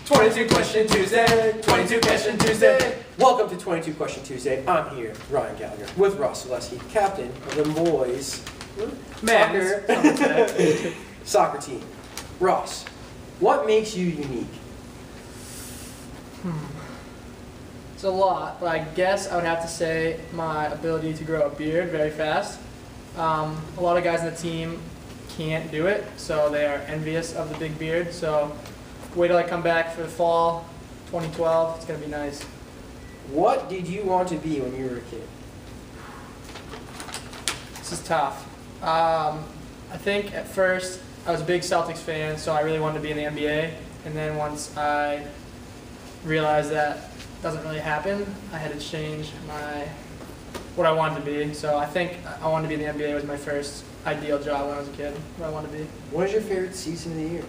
22 Question Tuesday, 22 Question Tuesday. Welcome to 22 Question Tuesday. I'm here, Ryan Gallagher, with Ross Suleski, captain of the boys' soccer team. Ross, what makes you unique? It's a lot, but I guess I would have to say my ability to grow a beard very fast. A lot of guys on the team can't do it, so they are envious of the big beard. So wait till I come back for the fall 2012. It's going to be nice. What did you want to be when you were a kid? This is tough. I think at first I was a big Celtics fan, so I really wanted to be in the NBA. And then once I realized that doesn't really happen, I had to change what I wanted to be. So I think I wanted to be in the NBA was my first ideal job when I was a kid, what I wanted to be. What is your favorite season of the year?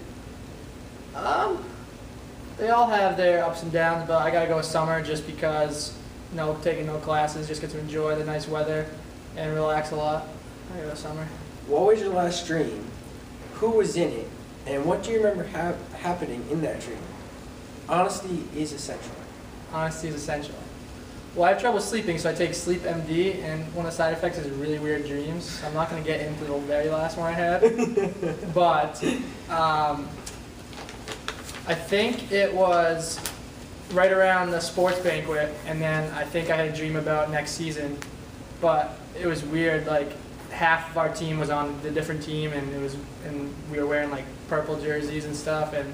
They all have their ups and downs, but I gotta go with summer just because taking no classes, just get to enjoy the nice weather and relax a lot. I gotta go with summer. What was your last dream? Who was in it? And what do you remember happening in that dream? Honesty is essential. Honesty is essential. Well, I have trouble sleeping, so I take Sleep MD, and one of the side effects is really weird dreams. So I'm not going to get into the very last one I had. But I think it was right around the sports banquet, and then I think I had a dream about next season. But it was weird, like half of our team was on the different team, and we were wearing like purple jerseys and stuff, and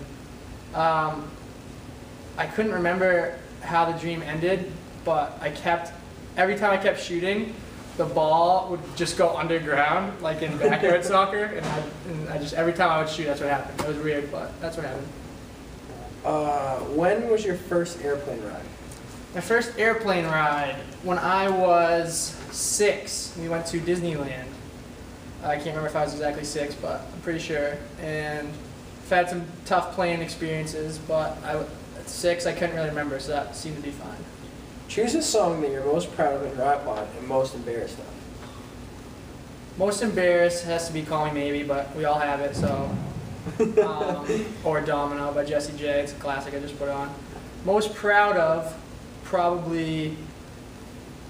I couldn't remember how the dream ended, but every time I kept shooting, the ball would just go underground, like in backyard soccer, and I just every time I would shoot, that's what happened. It was weird, but that's what happened. When was your first airplane ride? My first airplane ride, when I was 6, we went to Disneyland. I can't remember if I was exactly 6, but I'm pretty sure. And I've had some tough plane experiences, but at 6 I couldn't really remember, so that seemed to be fine. Choose a song that you're most proud of in rap on and most embarrassed of. Most embarrassed has to be Call Me Maybe, but we all have it, so. Or Domino by Jessie J. It's a classic I just put on. Most proud of, probably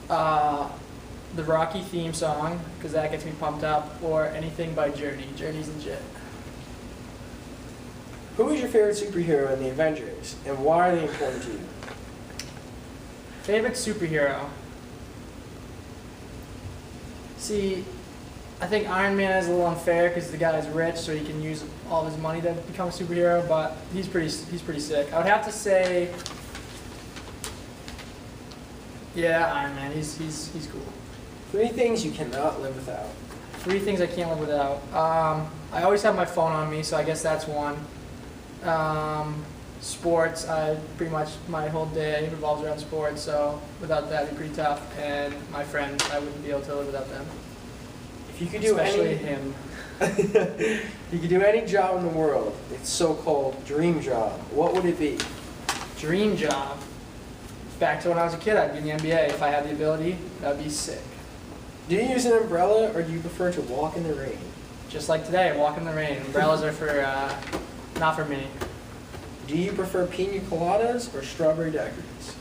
the Rocky theme song, because that gets me pumped up, or anything by Journey. Journey's legit. Who is your favorite superhero in the Avengers, and why are they important to you? Favorite superhero? See, I think Iron Man is a little unfair because the guy is rich, so he can use all of his money to become a superhero. But he's pretty sick. I would have to say, yeah, Iron Man. He's cool. 3 things you cannot live without. 3 things I can't live without. I always have my phone on me, so I guess that's one. Sports, pretty much my whole day revolves around sports, so without that, it'd be pretty tough. And my friends, I wouldn't be able to live without them. If you could do Especially him. If you could do any job in the world, it's so-called dream job, what would it be? Dream job. Back to when I was a kid, I'd be in the NBA. If I had the ability, that'd be sick. Do you use an umbrella, or do you prefer to walk in the rain? Just like today, walk in the rain. Umbrellas are for, not for me. Do you prefer pina coladas or strawberry daiquiris?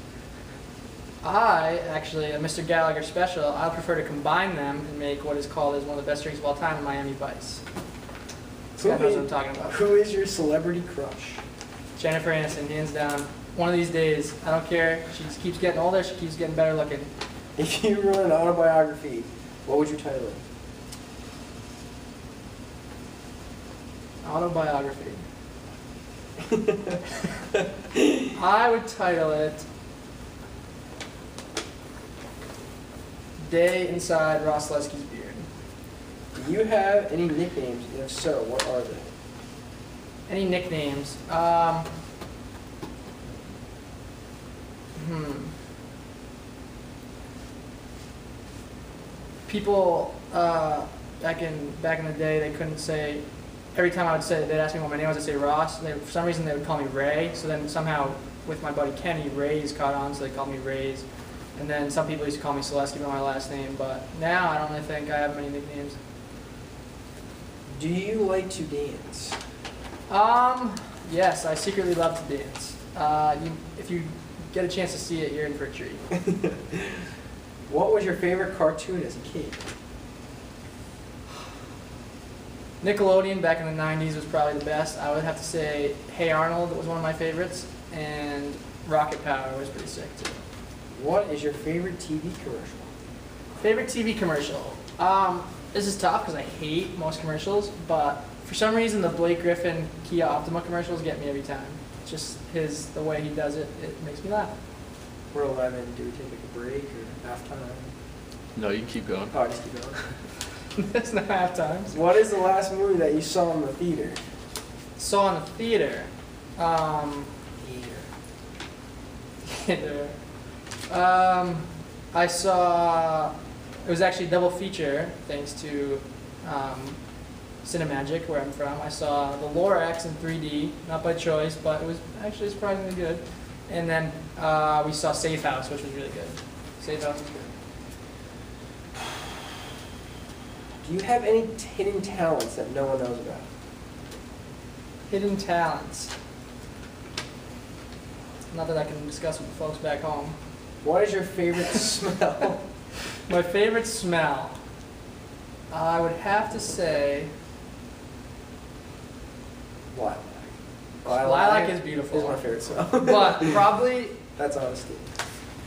Actually, a Mr. Gallagher special, I prefer to combine them and make what is called as one of the best drinks of all time, the Miami Vice. This guy knows what I'm talking about. Who is your celebrity crush? Jennifer Aniston, hands down. One of these days, I don't care. She just keeps getting older, she keeps getting better looking. If you wrote an autobiography, what would you title it? Autobiography. I would title it Day Inside Ross Suleski's Beard. Do you have any nicknames? And if so, what are they? Any nicknames? People back in the day, they couldn't say. Every time I would say, they'd ask me what my name was, I'd say Ross. For some reason, they would call me Ray. So then somehow, with my buddy Kenny, Ray's caught on, so they called me Rays. And then some people used to call me Suleski by my last name, but now I don't really think I have many nicknames. Do you like to dance? Yes, I secretly love to dance. If you get a chance to see it, you're in for a treat. What was your favorite cartoon as a kid? Nickelodeon back in the 90s was probably the best. I would have to say Hey Arnold was one of my favorites, and Rocket Power was pretty sick too. What is your favorite TV commercial? Favorite TV commercial? This is tough because I hate most commercials, but for some reason the Blake Griffin Kia Optima commercials get me every time. Just the way he does it, it makes me laugh. We're 11. Do we take like a break or half time? No, you can keep going. Oh, just keep going. That's not half times. What is the last movie that you saw in the theater? Saw in the theater. Theater. I saw. It was actually a double feature, thanks to Cinemagic, where I'm from. I saw The Lorax in 3D, not by choice, but it was actually surprisingly good. And then we saw Safe House, which was really good. Safe House was good. Do you have any hidden talents that no one knows about? Hidden talents. Not that I can discuss with the folks back home. What is your favorite smell? My favorite smell, I would have to say Lilac. lilac is beautiful. Is my favorite smell. But probably That's honesty.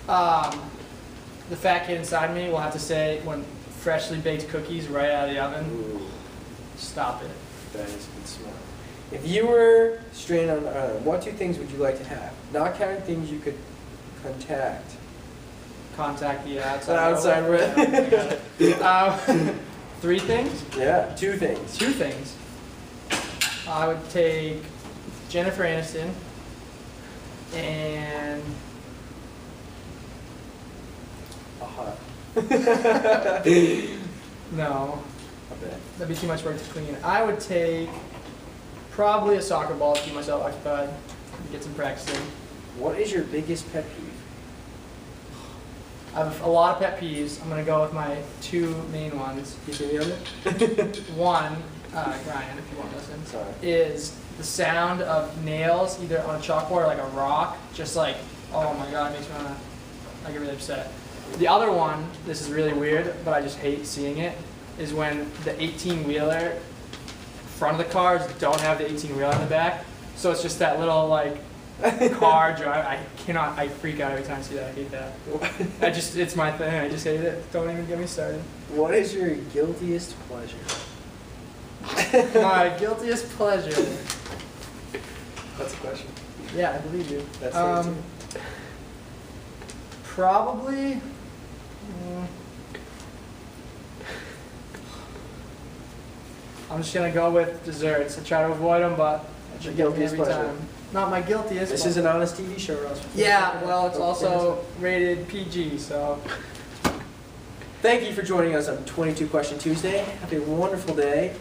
the fat kid inside me will have to say when freshly baked cookies right out of the oven. Ooh, Stop it. that is a good smell. If you were stranded on an island, what two things would you like to have? Not counting things you could contact. Contact the outside. The outside world. world. Yeah, I got it. 3 things? Yeah, 2 things. 2 things. I would take Jennifer Aniston and Aha. no, I bet. that'd be too much work to clean. I would take probably a soccer ball to keep myself occupied and get some practice in. What is your biggest pet peeve? I have a lot of pet peeves. I'm gonna go with my 2 main ones. You see me on it? One, Ryan, if you want to listen, Sorry. is the sound of nails either on a chalkboard or like a rock. Just like, oh my god, it makes me wanna, I get really upset. The other one, this is really weird, but I just hate seeing it, is when the 18-wheeler front of the cars don't have the 18-wheeler in the back. So it's just that little like car drive. I freak out every time I see that. I hate that. It's my thing. I just hate it. Don't even get me started. What is your guiltiest pleasure? My guiltiest pleasure. That's a question. Yeah, I believe you. That's the answer. Probably. I'm just gonna go with desserts. I try to avoid them, but That's your they get me guiltiest every pleasure. time. Not my guiltiest. This but- is an honest TV show, Ross. Yeah, well, it's also rated PG, so. Thank you for joining us on 22 Question Tuesday. Have a wonderful day.